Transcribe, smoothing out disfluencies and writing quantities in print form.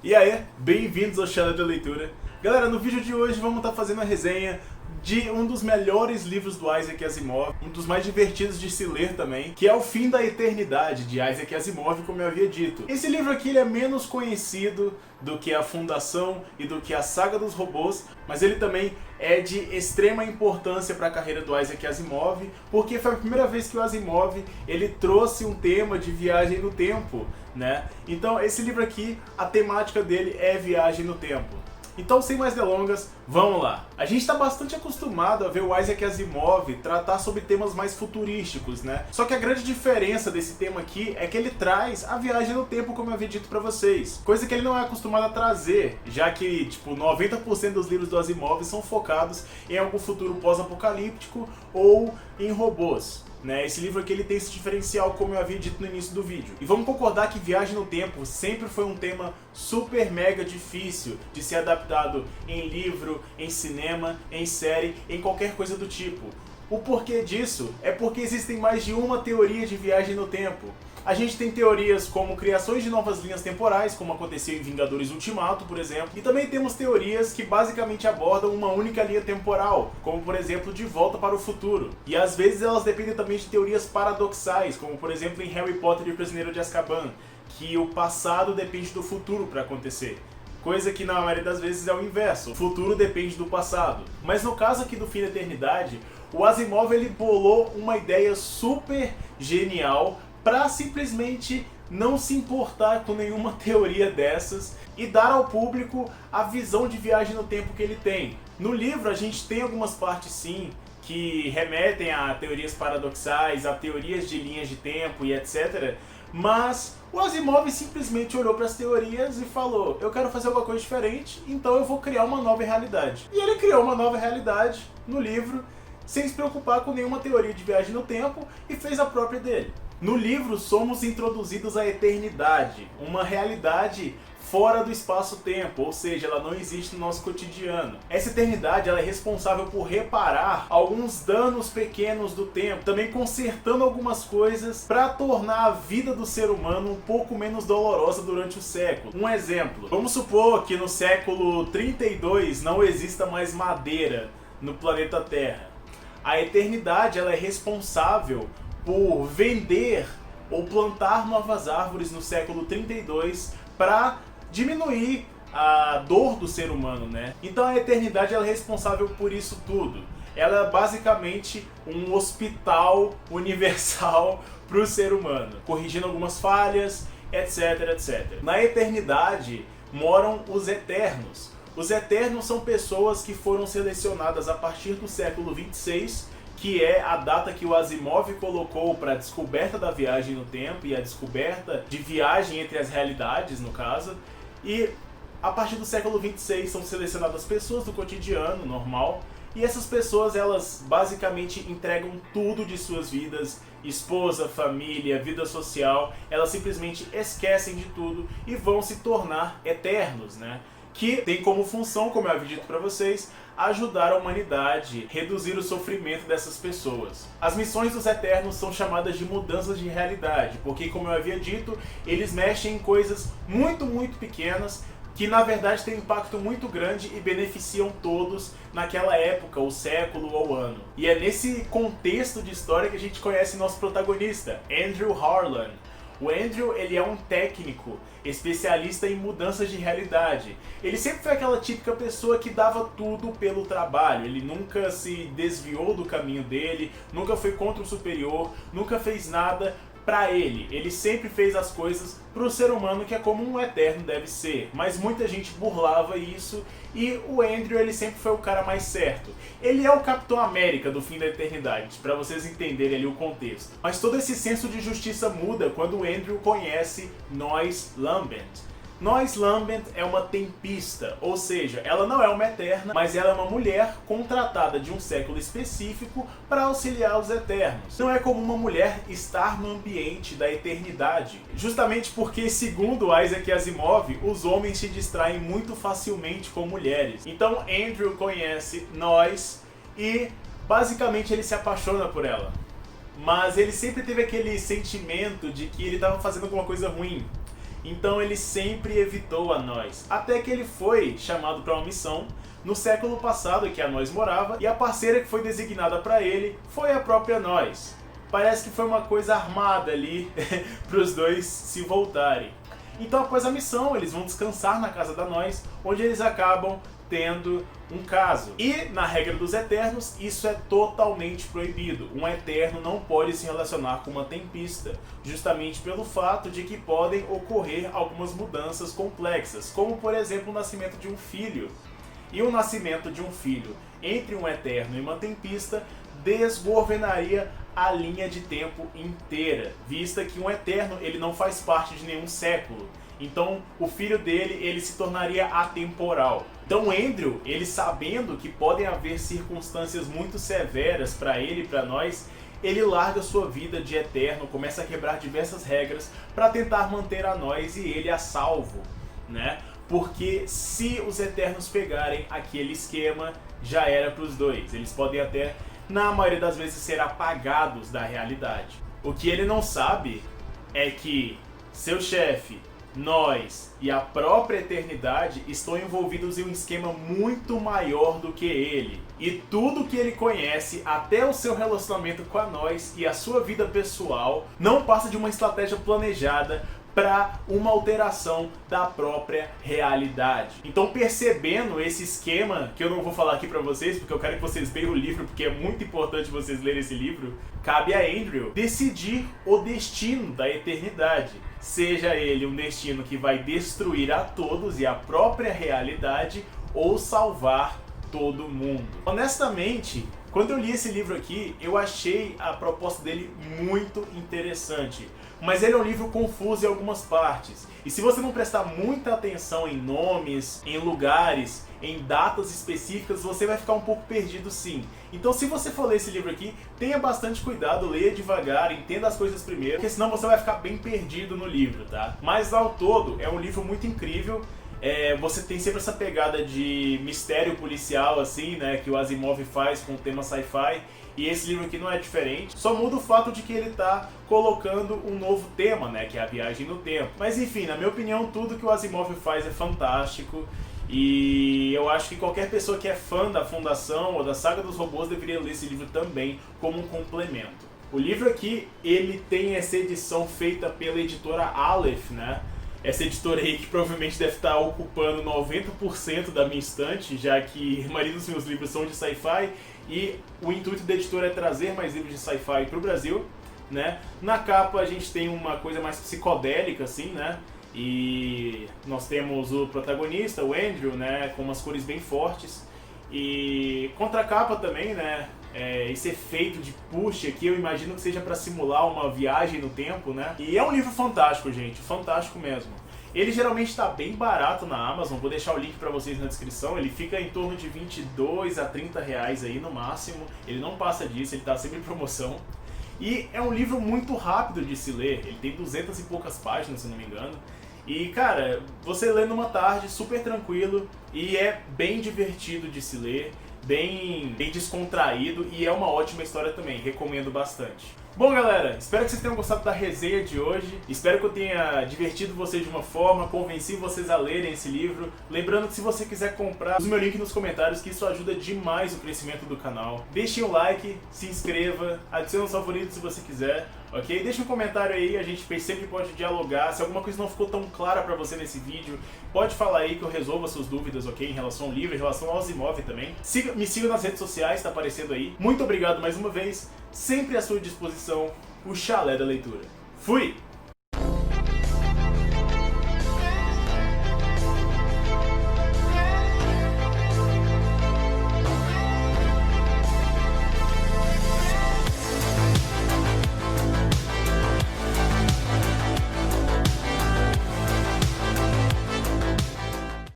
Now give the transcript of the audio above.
E aí, bem-vindos ao Channel de Leitura. Galera, no vídeo de hoje vamos estar fazendo a resenha de um dos melhores livros do Isaac Asimov, um dos mais divertidos de se ler também, que é O Fim da Eternidade, de Isaac Asimov, como eu havia dito. Esse livro aqui ele é menos conhecido do que a Fundação e do que a Saga dos Robôs, mas ele também é de extrema importância para a carreira do Isaac Asimov, porque foi a primeira vez que o Asimov ele trouxe um tema de viagem no tempo, né? Então esse livro aqui, a temática dele é viagem no tempo. Então, sem mais delongas, vamos lá. A gente está bastante acostumado a ver o Isaac Asimov tratar sobre temas mais futurísticos, né? Só que a grande diferença desse tema aqui é que ele traz a viagem no tempo, como eu havia dito pra vocês. Coisa que ele não é acostumado a trazer, já que, 90% dos livros do Asimov são focados em algum futuro pós-apocalíptico ou em robôs. Esse livro aqui ele tem esse diferencial, como eu havia dito no início do vídeo. E vamos concordar que viagem no tempo sempre foi um tema super mega difícil de ser adaptado em livro, em cinema, em série, em qualquer coisa do tipo. O porquê disso é porque existem mais de uma teoria de viagem no tempo. A gente tem teorias como criações de novas linhas temporais, como aconteceu em Vingadores Ultimato, por exemplo. E também temos teorias que basicamente abordam uma única linha temporal, como por exemplo De Volta para o Futuro. E às vezes elas dependem também de teorias paradoxais, como por exemplo em Harry Potter e o Prisioneiro de Azkaban, que o passado depende do futuro para acontecer. Coisa que na maioria das vezes é o inverso, o futuro depende do passado. Mas no caso aqui do Fim da Eternidade, o Asimov ele bolou uma ideia super genial para simplesmente não se importar com nenhuma teoria dessas e dar ao público a visão de viagem no tempo que ele tem. No livro a gente tem algumas partes sim que remetem a teorias paradoxais, a teorias de linhas de tempo e etc. Mas o Asimov simplesmente olhou para as teorias e falou: eu quero fazer alguma coisa diferente, então eu vou criar uma nova realidade. E ele criou uma nova realidade no livro, sem se preocupar com nenhuma teoria de viagem no tempo, e fez a própria dele. No livro somos introduzidos à eternidade, uma realidade fora do espaço-tempo, ou seja, ela não existe no nosso cotidiano. Essa eternidade ela é responsável por reparar alguns danos pequenos do tempo, também consertando algumas coisas para tornar a vida do ser humano um pouco menos dolorosa durante o século. Um exemplo, vamos supor que no século 32 não exista mais madeira no planeta Terra. A eternidade ela é responsável por vender ou plantar novas árvores no século 32 para diminuir a dor do ser humano, né? Então a eternidade ela é responsável por isso tudo. Ela é basicamente um hospital universal para o ser humano, corrigindo algumas falhas, etc, etc. Na eternidade moram os Eternos. Os Eternos são pessoas que foram selecionadas a partir do século 26, que é a data que o Asimov colocou para a descoberta da viagem no tempo e a descoberta de viagem entre as realidades, no caso. E a partir do século 26 são selecionadas pessoas do cotidiano normal, e essas pessoas elas basicamente entregam tudo de suas vidas, esposa, família, vida social, elas simplesmente esquecem de tudo e vão se tornar eternos, né? Que tem como função, como eu havia dito para vocês, ajudar a humanidade, reduzir o sofrimento dessas pessoas. As missões dos Eternos são chamadas de mudanças de realidade, porque, como eu havia dito, eles mexem em coisas muito pequenas, que na verdade têm um impacto muito grande e beneficiam todos naquela época, ou século ou ano. E é nesse contexto de história que a gente conhece nosso protagonista, Andrew Harlan. O Andrew ele é um técnico especialista em mudanças de realidade. Ele sempre foi aquela típica pessoa que dava tudo pelo trabalho. Ele nunca se desviou do caminho dele, nunca foi contra o superior, nunca fez nada pra ele. Ele sempre fez as coisas pro ser humano, que é como um eterno deve ser. Mas muita gente burlava isso e o Andrew ele sempre foi o cara mais certo. Ele é o Capitão América do Fim da Eternidade, pra vocês entenderem ali o contexto. Mas todo esse senso de justiça muda quando o Andrew conhece Nois Lambent. Nois Lambent é uma tempista, ou seja, ela não é uma eterna, mas ela é uma mulher contratada de um século específico para auxiliar os Eternos. Não é como uma mulher estar no ambiente da eternidade, justamente porque, segundo Isaac Asimov, os homens se distraem muito facilmente com mulheres. Então Andrew conhece Nois e basicamente ele se apaixona por ela. Mas ele sempre teve aquele sentimento de que ele estava fazendo alguma coisa ruim. Então ele sempre evitou a Noz, até que ele foi chamado para uma missão no século passado que a Noz morava, e a parceira que foi designada para ele foi a própria Noz. Parece que foi uma coisa armada ali para os dois se voltarem. Então após a missão eles vão descansar na casa da Noz, onde eles acabam tendo um caso. E na regra dos Eternos isso é totalmente proibido. Um Eterno não pode se relacionar com uma Tempista, justamente pelo fato de que podem ocorrer algumas mudanças complexas, como por exemplo o nascimento de um filho. E o nascimento de um filho entre um Eterno e uma Tempista desgovernaria a linha de tempo inteira, vista que um Eterno ele não faz parte de nenhum século. Então o filho dele ele se tornaria atemporal. Então Andrew, ele sabendo que podem haver circunstâncias muito severas para ele e para nós, ele larga sua vida de Eterno, começa a quebrar diversas regras para tentar manter a nós e ele a salvo, né? Porque se os Eternos pegarem aquele esquema, já era para os dois. Eles podem até, na maioria das vezes, ser apagados da realidade. O que ele não sabe é que seu chefe, nós e a própria eternidade estão envolvidos em um esquema muito maior do que ele. E tudo que ele conhece, até o seu relacionamento com a nós e a sua vida pessoal, não passa de uma estratégia planejada para uma alteração da própria realidade. Então, percebendo esse esquema, que eu não vou falar aqui para vocês, porque eu quero que vocês leiam o livro, porque é muito importante vocês lerem esse livro, cabe a Andrew decidir o destino da eternidade. Seja ele um destino que vai destruir a todos e a própria realidade, ou salvar todo mundo. Honestamente, quando eu li esse livro aqui, eu achei a proposta dele muito interessante. Mas ele é um livro confuso em algumas partes. E se você não prestar muita atenção em nomes, em lugares, em datas específicas, você vai ficar um pouco perdido sim. Então se você for ler esse livro aqui, tenha bastante cuidado, leia devagar, entenda as coisas primeiro, porque senão você vai ficar bem perdido no livro, tá? Mas ao todo, é um livro muito incrível. Você tem sempre essa pegada de mistério policial, assim, né, que o Asimov faz com o tema sci-fi, e esse livro aqui não é diferente, só muda o fato de que ele tá colocando um novo tema, né, que é a viagem no tempo. Mas enfim, na minha opinião, tudo que o Asimov faz é fantástico, e eu acho que qualquer pessoa que é fã da Fundação ou da Saga dos Robôs deveria ler esse livro também como um complemento. O livro aqui, ele tem essa edição feita pela editora Aleph, né? Essa editora aí que provavelmente deve estar ocupando 90% da minha estante, já que a maioria dos meus livros são de sci-fi, e o intuito da editora é trazer mais livros de sci-fi para o Brasil, né? Na capa a gente tem uma coisa mais psicodélica, assim, né? E nós temos o protagonista, o Andrew, né? Com umas cores bem fortes. E contra a capa também, né? Esse efeito de push aqui, eu imagino que seja para simular uma viagem no tempo, né? E é um livro fantástico, gente, fantástico mesmo. Ele geralmente está bem barato na Amazon, vou deixar o link para vocês na descrição. Ele fica em torno de 22 a 30 reais aí no máximo, ele não passa disso, ele está sempre em promoção. E é um livro muito rápido de se ler, ele tem 200 e poucas páginas, se não me engano. E cara, você lê numa tarde, super tranquilo, e é bem divertido de se ler. Bem descontraído, e é uma ótima história também, recomendo bastante. Bom galera, espero que vocês tenham gostado da resenha de hoje, espero que eu tenha divertido vocês de uma forma, convenci vocês a lerem esse livro. Lembrando que se você quiser comprar, use o meu link nos comentários, que isso ajuda demais o crescimento do canal. Deixem o like, se inscreva, adicione os favoritos se você quiser, ok? Deixe um comentário aí, a gente sempre pode dialogar. Se alguma coisa não ficou tão clara pra você nesse vídeo, pode falar aí que eu resolvo as suas dúvidas, ok? Em relação ao livro, em relação ao Asimov também. Me siga nas redes sociais, tá aparecendo aí. Muito obrigado mais uma vez, sempre à sua disposição, o Chalé da Leitura. Fui!